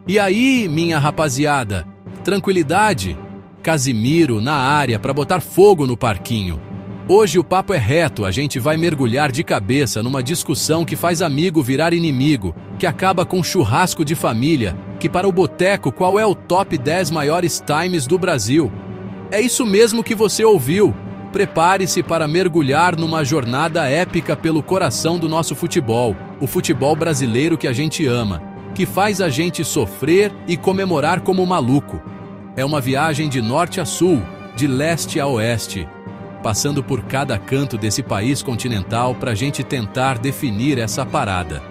E aí, minha rapaziada? Tranquilidade? Casimiro na área para botar fogo no parquinho. Hoje o papo é reto, a gente vai mergulhar de cabeça numa discussão que faz amigo virar inimigo, que acaba com churrasco de família, que para o boteco qual é o top 10 maiores times do Brasil. É isso mesmo que você ouviu. Prepare-se para mergulhar numa jornada épica pelo coração do nosso futebol, o futebol brasileiro que a gente ama, que faz a gente sofrer e comemorar como maluco. É uma viagem de norte a sul, de leste a oeste, passando por cada canto desse país continental para a gente tentar definir essa parada.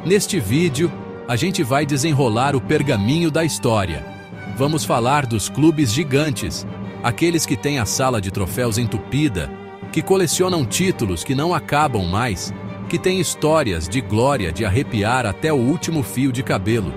Neste vídeo, a gente vai desenrolar o pergaminho da história. Vamos falar dos clubes gigantes, aqueles que têm a sala de troféus entupida, que colecionam títulos que não acabam mais, que têm histórias de glória de arrepiar até o último fio de cabelo.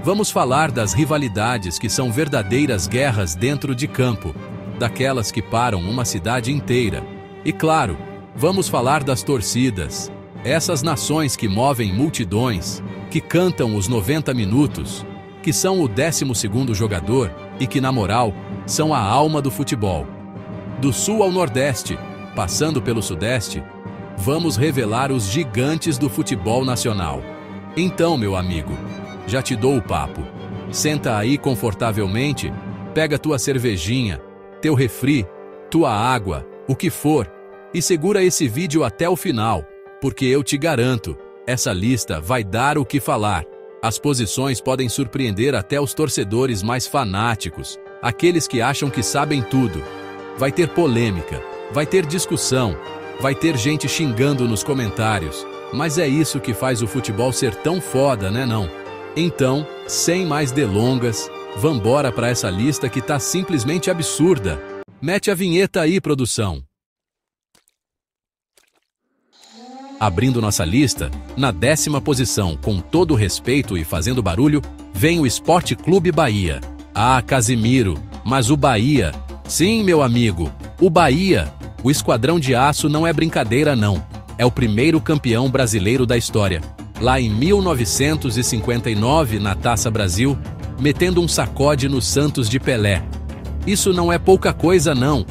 Vamos falar das rivalidades que são verdadeiras guerras dentro de campo, daquelas que param uma cidade inteira. E claro, vamos falar das torcidas, essas nações que movem multidões, que cantam os 90 minutos, que são o 12º jogador e que, na moral, são a alma do futebol. Do sul ao nordeste, passando pelo sudeste, vamos revelar os gigantes do futebol nacional. Então, meu amigo, já te dou o papo. Senta aí confortavelmente, pega tua cervejinha, teu refri, tua água, o que for, e segura esse vídeo até o final, porque eu te garanto, essa lista vai dar o que falar. As posições podem surpreender até os torcedores mais fanáticos, aqueles que acham que sabem tudo. Vai ter polêmica, vai ter discussão, vai ter gente xingando nos comentários, mas é isso que faz o futebol ser tão foda, né não? Então, sem mais delongas, vambora pra essa lista que tá simplesmente absurda. Mete a vinheta aí, produção. Abrindo nossa lista, na 10ª posição, com todo respeito e fazendo barulho, vem o Sport Clube Bahia. Ah, Casimiro, mas o Bahia... Sim, meu amigo, o Bahia. O Esquadrão de Aço não é brincadeira não. É o primeiro campeão brasileiro da história. Lá em 1959, na Taça Brasil, metendo um sacode no Santos de Pelé. Isso não é pouca coisa não.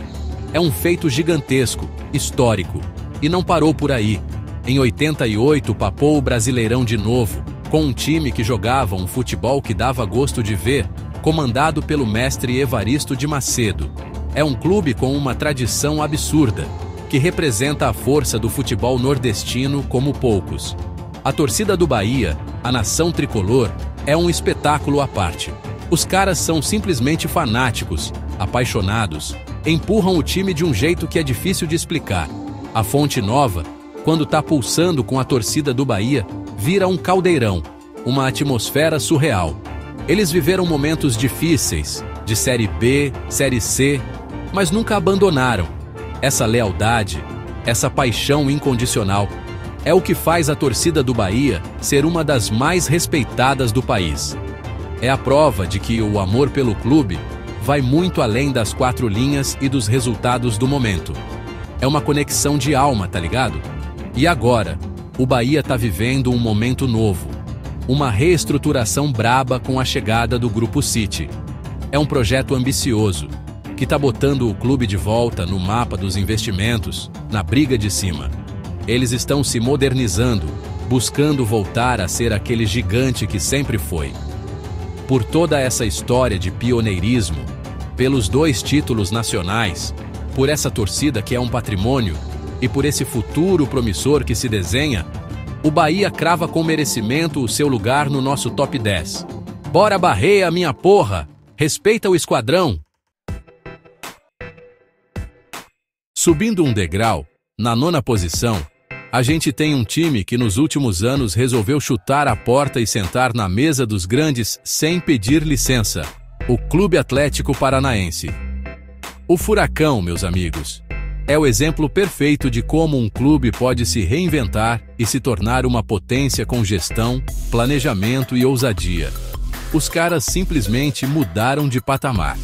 É um feito gigantesco, histórico. E não parou por aí. Em 88 papou o Brasileirão de novo, com um time que jogava um futebol que dava gosto de ver, comandado pelo mestre Evaristo de Macedo. É um clube com uma tradição absurda, que representa a força do futebol nordestino como poucos. A torcida do Bahia, a nação tricolor, é um espetáculo à parte. Os caras são simplesmente fanáticos, apaixonados, empurram o time de um jeito que é difícil de explicar. A Fonte Nova, quando tá pulsando com a torcida do Bahia, vira um caldeirão, uma atmosfera surreal. Eles viveram momentos difíceis, de Série B, Série C, mas nunca abandonaram. Essa lealdade, essa paixão incondicional, é o que faz a torcida do Bahia ser uma das mais respeitadas do país. É a prova de que o amor pelo clube vai muito além das 4 linhas e dos resultados do momento. É uma conexão de alma, tá ligado? E agora, o Bahia tá vivendo um momento novo. Uma reestruturação braba com a chegada do Grupo City. É um projeto ambicioso, que tá botando o clube de volta no mapa dos investimentos, na briga de cima. Eles estão se modernizando, buscando voltar a ser aquele gigante que sempre foi. Por toda essa história de pioneirismo, pelos 2 títulos nacionais, por essa torcida que é um patrimônio e por esse futuro promissor que se desenha, o Bahia crava com merecimento o seu lugar no nosso top 10. Bora Barreia, minha porra! Respeita o esquadrão! Subindo um degrau, na 9ª posição, a gente tem um time que nos últimos anos resolveu chutar a porta e sentar na mesa dos grandes sem pedir licença. O Clube Atlético Paranaense. O Furacão, meus amigos, é o exemplo perfeito de como um clube pode se reinventar e se tornar uma potência com gestão, planejamento e ousadia. Os caras simplesmente mudaram de patamar.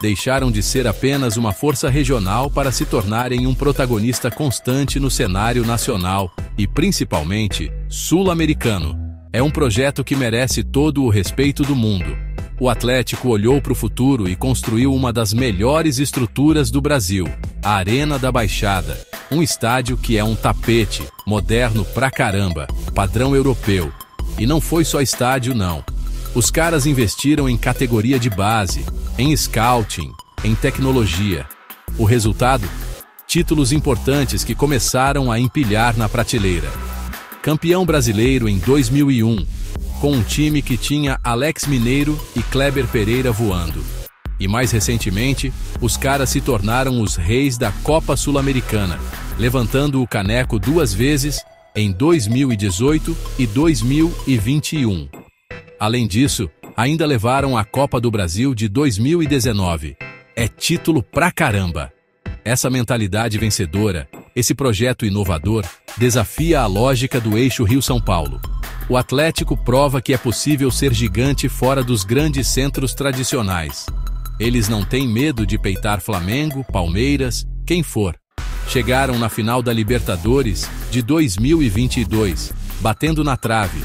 Deixaram de ser apenas uma força regional para se tornarem um protagonista constante no cenário nacional e, principalmente, sul-americano. É um projeto que merece todo o respeito do mundo. O Atlético olhou para o futuro e construiu uma das melhores estruturas do Brasil, a Arena da Baixada. Um estádio que é um tapete, moderno pra caramba, padrão europeu. E não foi só estádio não. Os caras investiram em categoria de base, em scouting, em tecnologia. O resultado? Títulos importantes que começaram a empilhar na prateleira. Campeão brasileiro em 2001, com um time que tinha Alex Mineiro e Kleber Pereira voando. E mais recentemente, os caras se tornaram os reis da Copa Sul-Americana, levantando o caneco 2 vezes em 2018 e 2021. Além disso, ainda levaram a Copa do Brasil de 2019. É título pra caramba! Essa mentalidade vencedora, esse projeto inovador, desafia a lógica do eixo Rio-São Paulo. O Atlético prova que é possível ser gigante fora dos grandes centros tradicionais. Eles não têm medo de peitar Flamengo, Palmeiras, quem for. Chegaram na final da Libertadores de 2022, batendo na trave.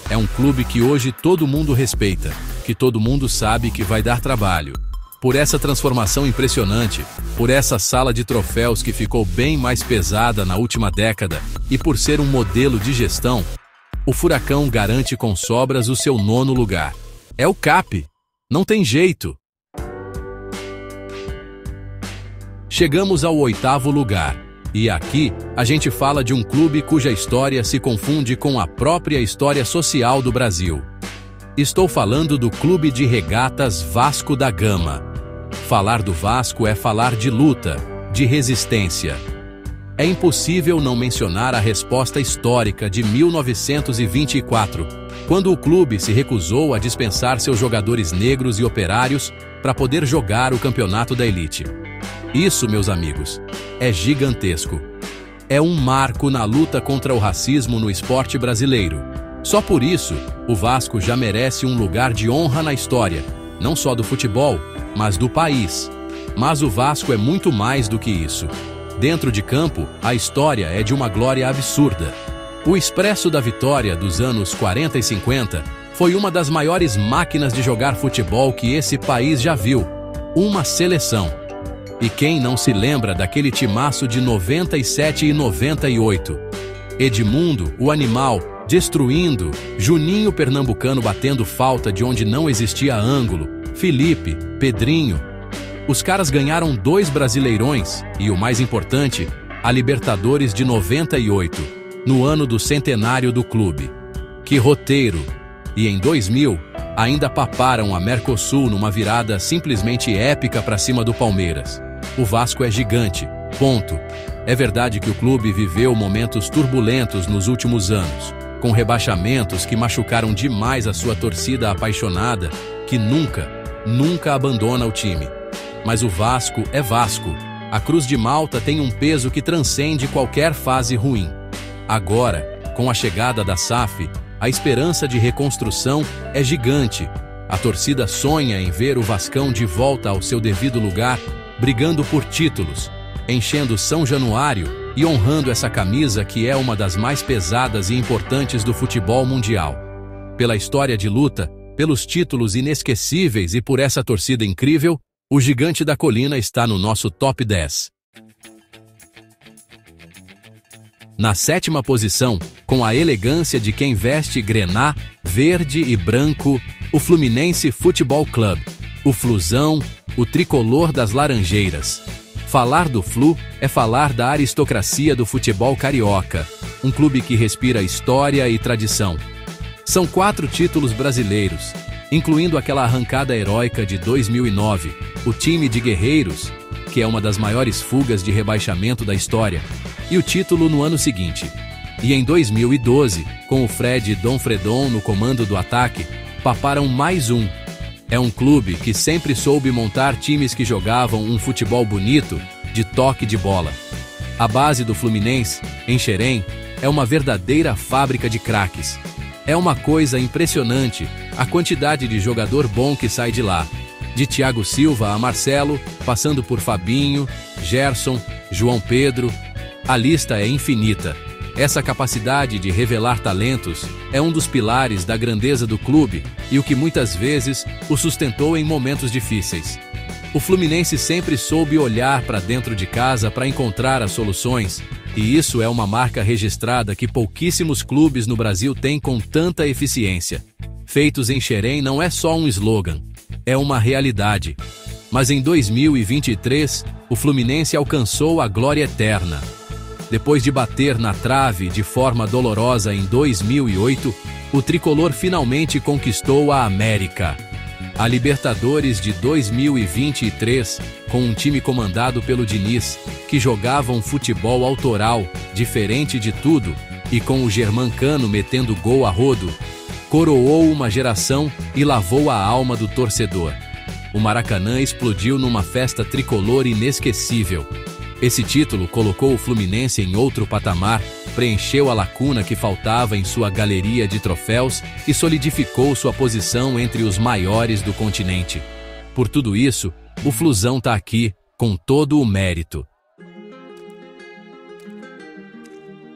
É um clube que hoje todo mundo respeita, que todo mundo sabe que vai dar trabalho. Por essa transformação impressionante, por essa sala de troféus que ficou bem mais pesada na última década e por ser um modelo de gestão, o Furacão garante com sobras o seu 9º lugar. É o CAP. Não tem jeito. Chegamos ao 8º lugar. E aqui, a gente fala de um clube cuja história se confunde com a própria história social do Brasil. Estou falando do Clube de Regatas Vasco da Gama. Falar do Vasco é falar de luta, de resistência. É impossível não mencionar a resposta histórica de 1924, quando o clube se recusou a dispensar seus jogadores negros e operários para poder jogar o campeonato da elite. Isso, meus amigos, é gigantesco. É um marco na luta contra o racismo no esporte brasileiro. Só por isso, o Vasco já merece um lugar de honra na história, não só do futebol, mas do país. Mas o Vasco é muito mais do que isso. Dentro de campo, a história é de uma glória absurda. O Expresso da Vitória dos anos 40 e 50 foi uma das maiores máquinas de jogar futebol que esse país já viu. Uma seleção. E quem não se lembra daquele timaço de 97 e 98? Edmundo, o animal, destruindo, Juninho Pernambucano batendo falta de onde não existia ângulo, Felipe, Pedrinho. Os caras ganharam 2 Brasileirões e, o mais importante, a Libertadores de 98, no ano do centenário do clube. Que roteiro! E em 2000, ainda paparam a Mercosul numa virada simplesmente épica para cima do Palmeiras. O Vasco é gigante, ponto. É verdade que o clube viveu momentos turbulentos nos últimos anos, com rebaixamentos que machucaram demais a sua torcida apaixonada, que nunca abandona o time. Mas o Vasco é Vasco. A Cruz de Malta tem um peso que transcende qualquer fase ruim. Agora, com a chegada da SAF, a esperança de reconstrução é gigante. A torcida sonha em ver o Vascão de volta ao seu devido lugar, brigando por títulos, enchendo São Januário e honrando essa camisa que é uma das mais pesadas e importantes do futebol mundial. Pela história de luta, pelos títulos inesquecíveis e por essa torcida incrível, o Gigante da Colina está no nosso top 10. Na 7ª posição, com a elegância de quem veste grená, verde e branco, o Fluminense Futebol Clube, o Flusão, o tricolor das Laranjeiras. Falar do Flu é falar da aristocracia do futebol carioca, um clube que respira história e tradição. São 4 títulos brasileiros, incluindo aquela arrancada heróica de 2009, o time de Guerreiros, que é uma das maiores fugas de rebaixamento da história, e o título no ano seguinte. E em 2012, com o Fred Dom Fredon no comando do ataque, paparam mais um. É um clube que sempre soube montar times que jogavam um futebol bonito, de toque de bola. A base do Fluminense, em Xerém, é uma verdadeira fábrica de craques. É uma coisa impressionante a quantidade de jogador bom que sai de lá. De Thiago Silva a Marcelo, passando por Fabinho, Gerson, João Pedro. A lista é infinita. Essa capacidade de revelar talentos é um dos pilares da grandeza do clube e o que muitas vezes o sustentou em momentos difíceis. O Fluminense sempre soube olhar para dentro de casa para encontrar as soluções, e isso é uma marca registrada que pouquíssimos clubes no Brasil têm com tanta eficiência. Feitos em Xerém não é só um slogan, é uma realidade. Mas em 2023, o Fluminense alcançou a glória eterna. Depois de bater na trave de forma dolorosa em 2008, o tricolor finalmente conquistou a América. A Libertadores de 2023, com um time comandado pelo Diniz, que jogava um futebol autoral, diferente de tudo, e com o Germancano metendo gol a rodo, coroou uma geração e lavou a alma do torcedor. O Maracanã explodiu numa festa tricolor inesquecível. Esse título colocou o Fluminense em outro patamar, preencheu a lacuna que faltava em sua galeria de troféus e solidificou sua posição entre os maiores do continente. Por tudo isso, o Flusão tá aqui, com todo o mérito.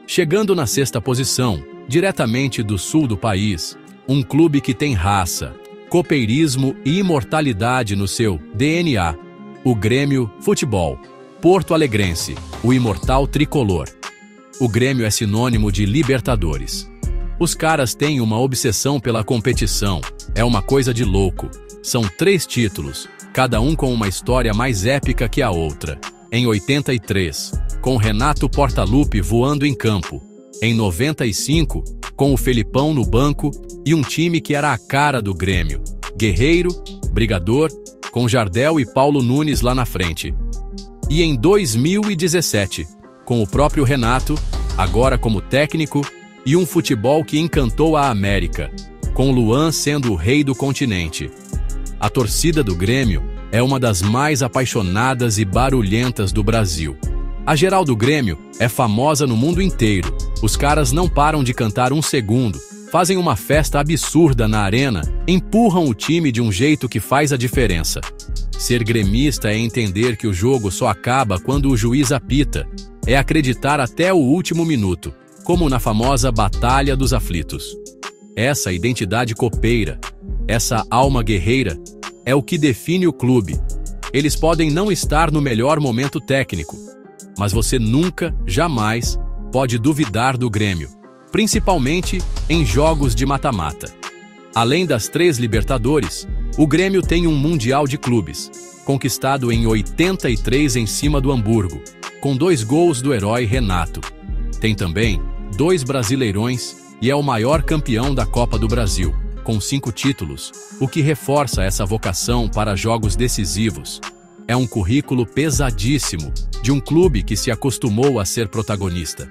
Chegando na sexta posição, diretamente do sul do país, um clube que tem raça, copeirismo e imortalidade no seu DNA, o Grêmio Futebol Porto Alegrense, o imortal tricolor. O Grêmio é sinônimo de Libertadores. Os caras têm uma obsessão pela competição, é uma coisa de louco. São 3 títulos, cada um com uma história mais épica que a outra. Em 83, com Renato Portaluppi voando em campo. Em 95, com o Felipão no banco e um time que era a cara do Grêmio. Guerreiro, Brigador, com Jardel e Paulo Nunes lá na frente. E em 2017, com o próprio Renato, agora como técnico, e um futebol que encantou a América, com Luan sendo o rei do continente. A torcida do Grêmio é uma das mais apaixonadas e barulhentas do Brasil. A geral do Grêmio é famosa no mundo inteiro. Os caras não param de cantar um segundo, fazem uma festa absurda na arena, empurram o time de um jeito que faz a diferença. Ser gremista é entender que o jogo só acaba quando o juiz apita, é acreditar até o último minuto, como na famosa Batalha dos Aflitos. Essa identidade copeira, essa alma guerreira, é o que define o clube. Eles podem não estar no melhor momento técnico, mas você nunca, jamais, pode duvidar do Grêmio, principalmente em jogos de mata-mata. Além das 3 Libertadores, o Grêmio tem um Mundial de Clubes, conquistado em 83 em cima do Hamburgo, com 2 gols do herói Renato. Tem também 2 Brasileirões e é o maior campeão da Copa do Brasil, com 5 títulos, o que reforça essa vocação para jogos decisivos. É um currículo pesadíssimo de um clube que se acostumou a ser protagonista.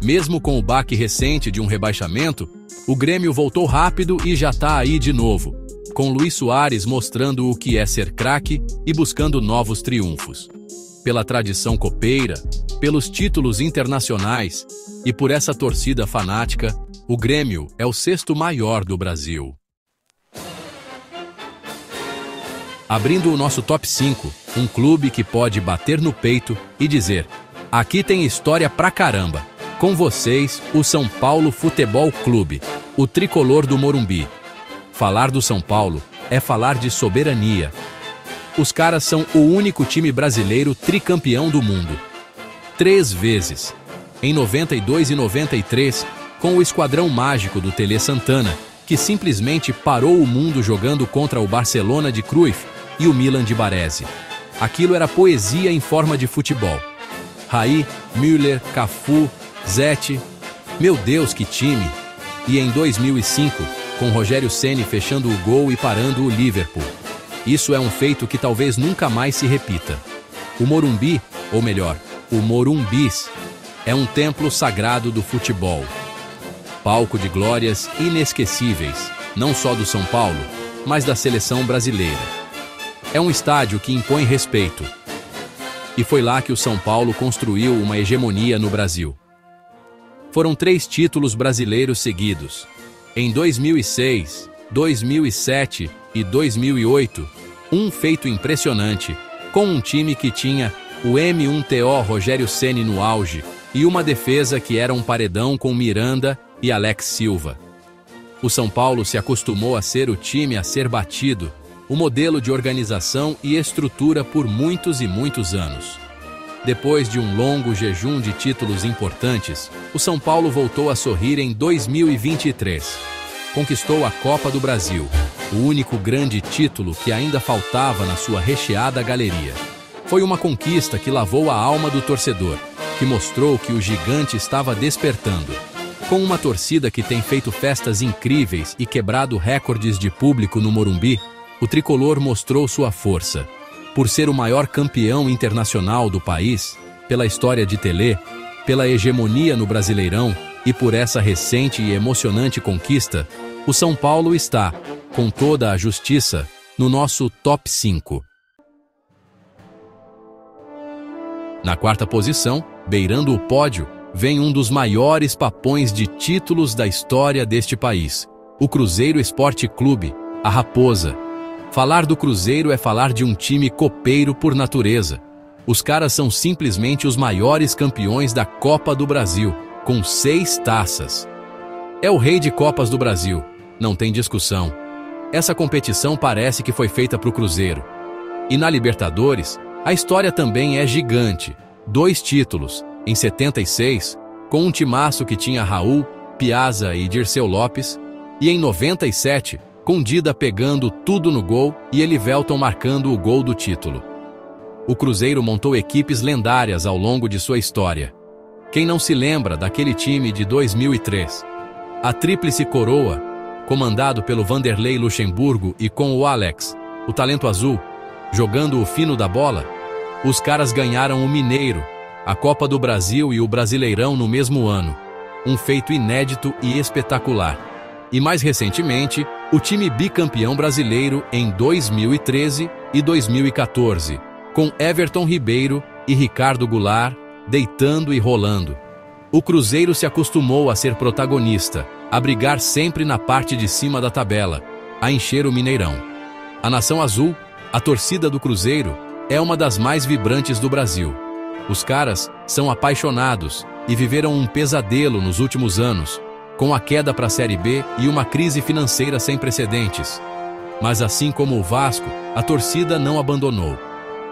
Mesmo com o baque recente de um rebaixamento, o Grêmio voltou rápido e já tá aí de novo, com Luis Soares mostrando o que é ser craque e buscando novos triunfos. Pela tradição copeira, pelos títulos internacionais e por essa torcida fanática, o Grêmio é o 6º maior do Brasil. Abrindo o nosso top 5, um clube que pode bater no peito e dizer: aqui tem história pra caramba. Com vocês, o São Paulo Futebol Clube, o tricolor do Morumbi. Falar do São Paulo é falar de soberania. Os caras são o único time brasileiro tricampeão do mundo. 3 vezes. Em 92 e 93, com o esquadrão mágico do Tele Santana, que simplesmente parou o mundo jogando contra o Barcelona de Cruyff e o Milan de Baresi. Aquilo era poesia em forma de futebol. Raí, Müller, Cafu, Zete, meu Deus, que time! E em 2005, com Rogério Ceni fechando o gol e parando o Liverpool. Isso é um feito que talvez nunca mais se repita. O Morumbi, ou melhor, o Morumbis, é um templo sagrado do futebol. Palco de glórias inesquecíveis, não só do São Paulo, mas da seleção brasileira. É um estádio que impõe respeito. E foi lá que o São Paulo construiu uma hegemonia no Brasil. Foram 3 títulos brasileiros seguidos. Em 2006, 2007 e 2008, um feito impressionante, com um time que tinha o M1TO Rogério Ceni no auge, e uma defesa que era um paredão com Miranda e Alex Silva. O São Paulo se acostumou a ser o time a ser batido, o modelo de organização e estrutura por muitos e muitos anos. Depois de um longo jejum de títulos importantes, o São Paulo voltou a sorrir em 2023. Conquistou a Copa do Brasil, o único grande título que ainda faltava na sua recheada galeria. Foi uma conquista que lavou a alma do torcedor, que mostrou que o gigante estava despertando. Com uma torcida que tem feito festas incríveis e quebrado recordes de público no Morumbi, o tricolor mostrou sua força. Por ser o maior campeão internacional do país, pela história de Telê, pela hegemonia no Brasileirão e por essa recente e emocionante conquista, o São Paulo está, com toda a justiça, no nosso top 5. Na quarta posição, beirando o pódio, vem um dos maiores papões de títulos da história deste país, o Cruzeiro Esporte Clube, a Raposa. Falar do Cruzeiro é falar de um time copeiro por natureza. Os caras são simplesmente os maiores campeões da Copa do Brasil, com 6 taças. É o rei de Copas do Brasil, não tem discussão. Essa competição parece que foi feita para o Cruzeiro. E na Libertadores, a história também é gigante. 2 títulos, em 76, com um timaço que tinha Raul, Piazza e Dirceu Lopes, e em 97, com Dida pegando tudo no gol e Elivelton marcando o gol do título. O Cruzeiro montou equipes lendárias ao longo de sua história. Quem não se lembra daquele time de 2003? A Tríplice Coroa, comandado pelo Vanderlei Luxemburgo e com o Alex, o talento azul, jogando o fino da bola. Os caras ganharam o Mineiro, a Copa do Brasil e o Brasileirão no mesmo ano. Um feito inédito e espetacular. E mais recentemente, o time bicampeão brasileiro em 2013 e 2014, com Everton Ribeiro e Ricardo Goulart deitando e rolando. O Cruzeiro se acostumou a ser protagonista, a brigar sempre na parte de cima da tabela, a encher o Mineirão. A Nação Azul, a torcida do Cruzeiro, é uma das mais vibrantes do Brasil. Os caras são apaixonados e viveram um pesadelo nos últimos anos, com a queda para a Série B e uma crise financeira sem precedentes. Mas assim como o Vasco, a torcida não abandonou.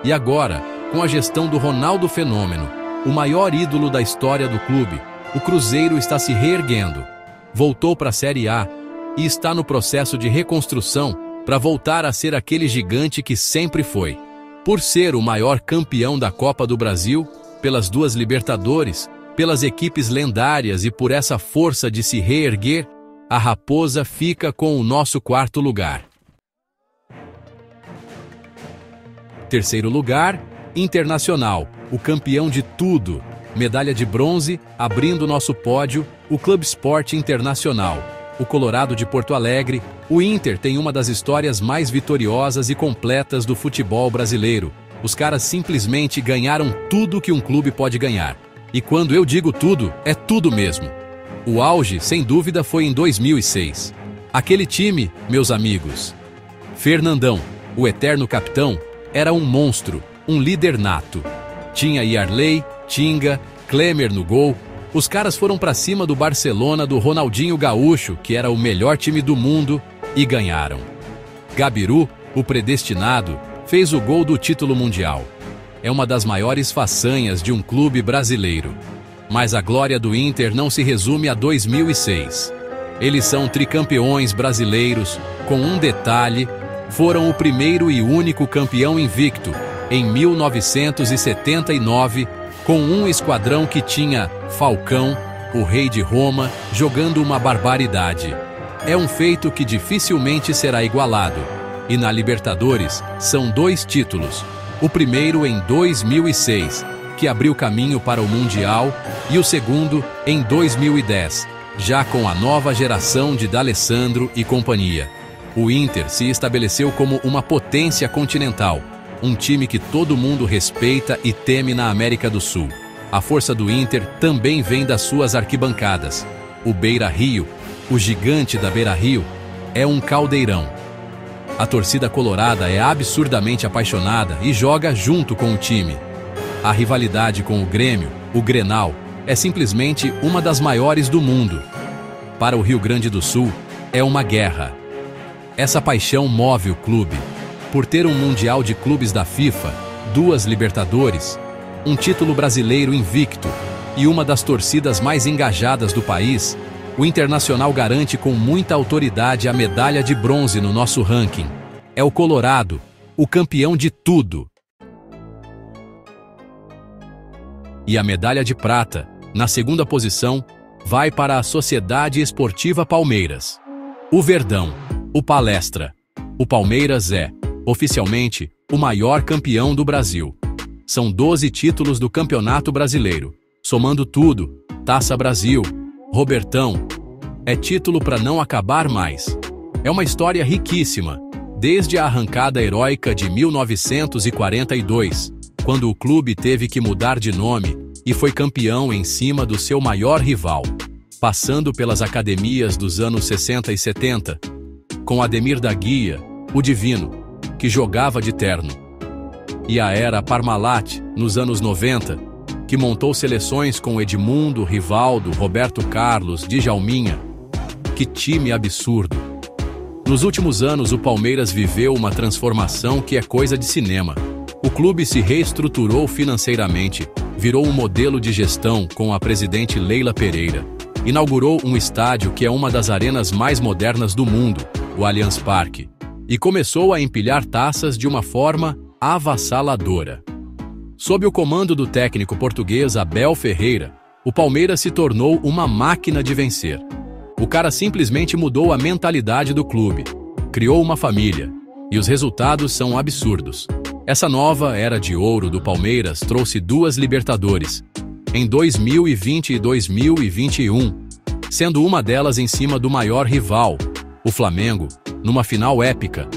E agora, com a gestão do Ronaldo Fenômeno, o maior ídolo da história do clube, o Cruzeiro está se reerguendo. Voltou para a Série A e está no processo de reconstrução para voltar a ser aquele gigante que sempre foi. Por ser o maior campeão da Copa do Brasil, pelas 2 Libertadores, pelas equipes lendárias e por essa força de se reerguer, a Raposa fica com o nosso 4º lugar. Terceiro lugar, Internacional, o campeão de tudo. Medalha de bronze, abrindo nosso pódio, o Clube Sport Internacional. O Colorado de Porto Alegre, o Inter tem uma das histórias mais vitoriosas e completas do futebol brasileiro. Os caras simplesmente ganharam tudo que um clube pode ganhar. E quando eu digo tudo, é tudo mesmo. O auge, sem dúvida, foi em 2006. Aquele time, meus amigos. Fernandão, o eterno capitão, era um monstro, um líder nato. Tinha Yarley, Tinga, Klemer no gol. Os caras foram pra cima do Barcelona do Ronaldinho Gaúcho, que era o melhor time do mundo, e ganharam. Gabiru, o predestinado, fez o gol do título mundial. É uma das maiores façanhas de um clube brasileiro. Mas a glória do Inter não se resume a 2006. Eles são tricampeões brasileiros, com um detalhe: foram o primeiro e único campeão invicto, em 1979, com um esquadrão que tinha Falcão, o rei de Roma, jogando uma barbaridade. É um feito que dificilmente será igualado. E na Libertadores, são 2 títulos. O primeiro em 2006, que abriu caminho para o Mundial, e o segundo em 2010, já com a nova geração de D'Alessandro e companhia. O Inter se estabeleceu como uma potência continental, um time que todo mundo respeita e teme na América do Sul. A força do Inter também vem das suas arquibancadas. O Beira-Rio, o gigante da Beira-Rio, é um caldeirão. A torcida colorada é absurdamente apaixonada e joga junto com o time. A rivalidade com o Grêmio, o Grenal, é simplesmente uma das maiores do mundo. Para o Rio Grande do Sul, é uma guerra. Essa paixão move o clube. Por ter um Mundial de Clubes da FIFA, 2 Libertadores, um título brasileiro invicto e uma das torcidas mais engajadas do país, o Internacional garante com muita autoridade a medalha de bronze no nosso ranking. É o Colorado, o campeão de tudo. E a medalha de prata, na segunda posição, vai para a Sociedade Esportiva Palmeiras. O Verdão, o Palestra. O Palmeiras é, oficialmente, o maior campeão do Brasil. São 12 títulos do Campeonato Brasileiro. Somando tudo, Taça Brasil, Robertão, é título para não acabar mais. É uma história riquíssima, desde a arrancada heróica de 1942, quando o clube teve que mudar de nome e foi campeão em cima do seu maior rival, passando pelas academias dos anos 60 e 70, com Ademir da Guia, o Divino, que jogava de terno, e a era Parmalat, nos anos 90, que montou seleções com Edmundo, Rivaldo, Roberto Carlos, Djalminha. Que time absurdo! Nos últimos anos, o Palmeiras viveu uma transformação que é coisa de cinema. O clube se reestruturou financeiramente, virou um modelo de gestão com a presidente Leila Pereira. Inaugurou um estádio que é uma das arenas mais modernas do mundo, o Allianz Parque, e começou a empilhar taças de uma forma avassaladora. Sob o comando do técnico português Abel Ferreira, o Palmeiras se tornou uma máquina de vencer. O cara simplesmente mudou a mentalidade do clube, criou uma família, e os resultados são absurdos. Essa nova era de ouro do Palmeiras trouxe 2 Libertadores, em 2020 e 2021, sendo uma delas em cima do maior rival, o Flamengo, numa final épica.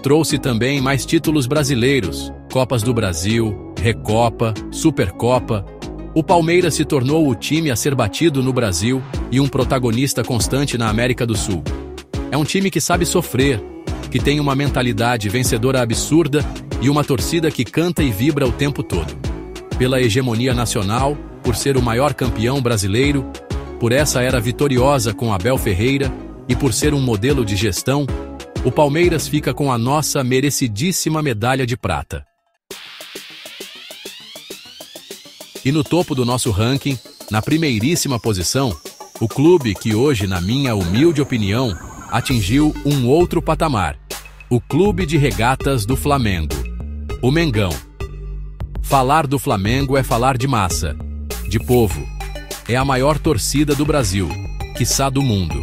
Trouxe também mais títulos brasileiros, Copas do Brasil, Recopa, Supercopa. O Palmeiras se tornou o time a ser batido no Brasil e um protagonista constante na América do Sul. É um time que sabe sofrer, que tem uma mentalidade vencedora absurda e uma torcida que canta e vibra o tempo todo. Pela hegemonia nacional, por ser o maior campeão brasileiro, por essa era vitoriosa com Abel Ferreira e por ser um modelo de gestão, o Palmeiras fica com a nossa merecidíssima medalha de prata. E no topo do nosso ranking, na primeiríssima posição, o clube que hoje, na minha humilde opinião, atingiu um outro patamar, o Clube de Regatas do Flamengo, o Mengão. Falar do Flamengo é falar de massa, de povo. É a maior torcida do Brasil, quiçá do mundo.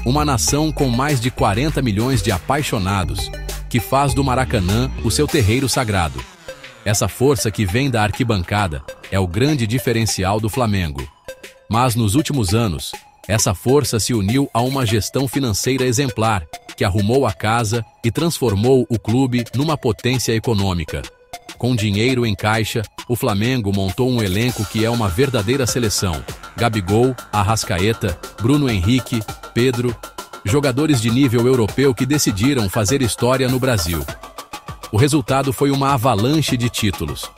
Uma nação com mais de 40 milhões de apaixonados, que faz do Maracanã o seu terreiro sagrado. Essa força que vem da arquibancada é o grande diferencial do Flamengo. Mas nos últimos anos, essa força se uniu a uma gestão financeira exemplar, que arrumou a casa e transformou o clube numa potência econômica. Com dinheiro em caixa, o Flamengo montou um elenco que é uma verdadeira seleção. Gabigol, Arrascaeta, Bruno Henrique, Pedro, jogadores de nível europeu que decidiram fazer história no Brasil. O resultado foi uma avalanche de títulos.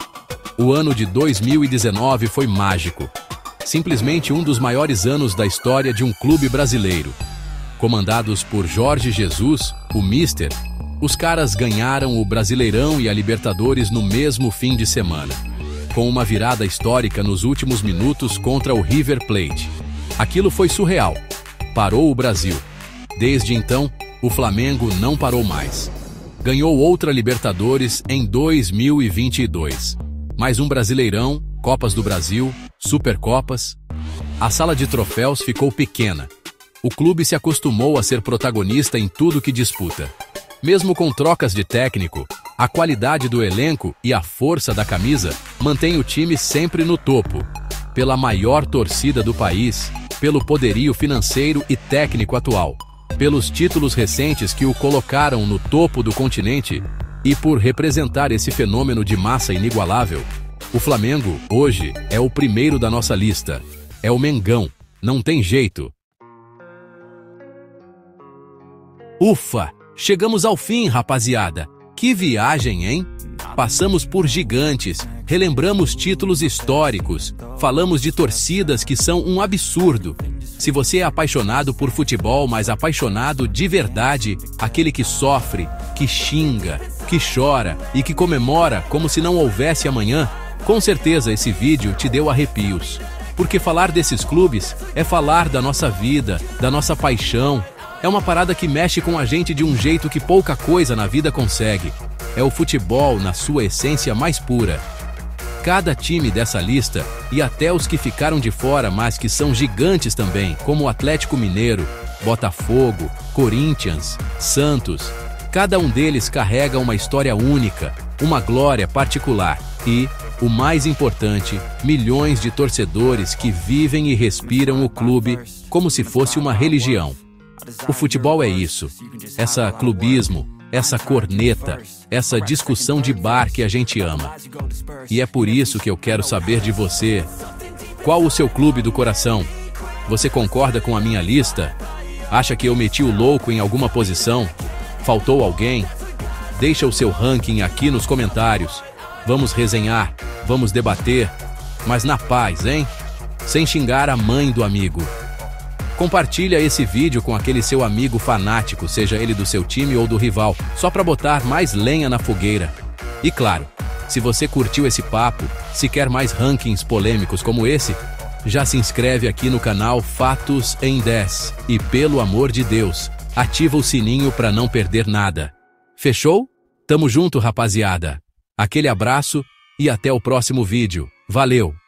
O ano de 2019 foi mágico. Simplesmente um dos maiores anos da história de um clube brasileiro. Comandados por Jorge Jesus, o Mister, os caras ganharam o Brasileirão e a Libertadores no mesmo fim de semana, com uma virada histórica nos últimos minutos contra o River Plate. Aquilo foi surreal. Parou o Brasil. Desde então, o Flamengo não parou mais. Ganhou outra Libertadores em 2022. Mais um Brasileirão, Copas do Brasil, Supercopas. A sala de troféus ficou pequena. O clube se acostumou a ser protagonista em tudo que disputa. Mesmo com trocas de técnico, a qualidade do elenco e a força da camisa mantém o time sempre no topo. Pela maior torcida do país, pelo poderio financeiro e técnico atual, pelos títulos recentes que o colocaram no topo do continente e por representar esse fenômeno de massa inigualável, o Flamengo, hoje, é o primeiro da nossa lista. É o Mengão, não tem jeito. Ufa! Chegamos ao fim, rapaziada. Que viagem, hein? Passamos por gigantes, relembramos títulos históricos, falamos de torcidas que são um absurdo. Se você é apaixonado por futebol, mas apaixonado de verdade, aquele que sofre, que xinga, que chora e que comemora como se não houvesse amanhã, com certeza esse vídeo te deu arrepios. Porque falar desses clubes é falar da nossa vida, da nossa paixão. É uma parada que mexe com a gente de um jeito que pouca coisa na vida consegue. É o futebol na sua essência mais pura. Cada time dessa lista, e até os que ficaram de fora, mas que são gigantes também, como o Atlético Mineiro, Botafogo, Corinthians, Santos, cada um deles carrega uma história única, uma glória particular e, o mais importante, milhões de torcedores que vivem e respiram o clube como se fosse uma religião. O futebol é isso, essa clubismo, essa corneta, essa discussão de bar que a gente ama. E é por isso que eu quero saber de você. Qual o seu clube do coração? Você concorda com a minha lista? Acha que eu meti o louco em alguma posição? Faltou alguém? Deixa o seu ranking aqui nos comentários. Vamos resenhar, vamos debater, mas na paz, hein? Sem xingar a mãe do amigo. Compartilha esse vídeo com aquele seu amigo fanático, seja ele do seu time ou do rival, só para botar mais lenha na fogueira. E claro, se você curtiu esse papo, se quer mais rankings polêmicos como esse, já se inscreve aqui no canal Fatos em 10 e, pelo amor de Deus, ativa o sininho para não perder nada. Fechou? Tamo junto, rapaziada. Aquele abraço e até o próximo vídeo. Valeu!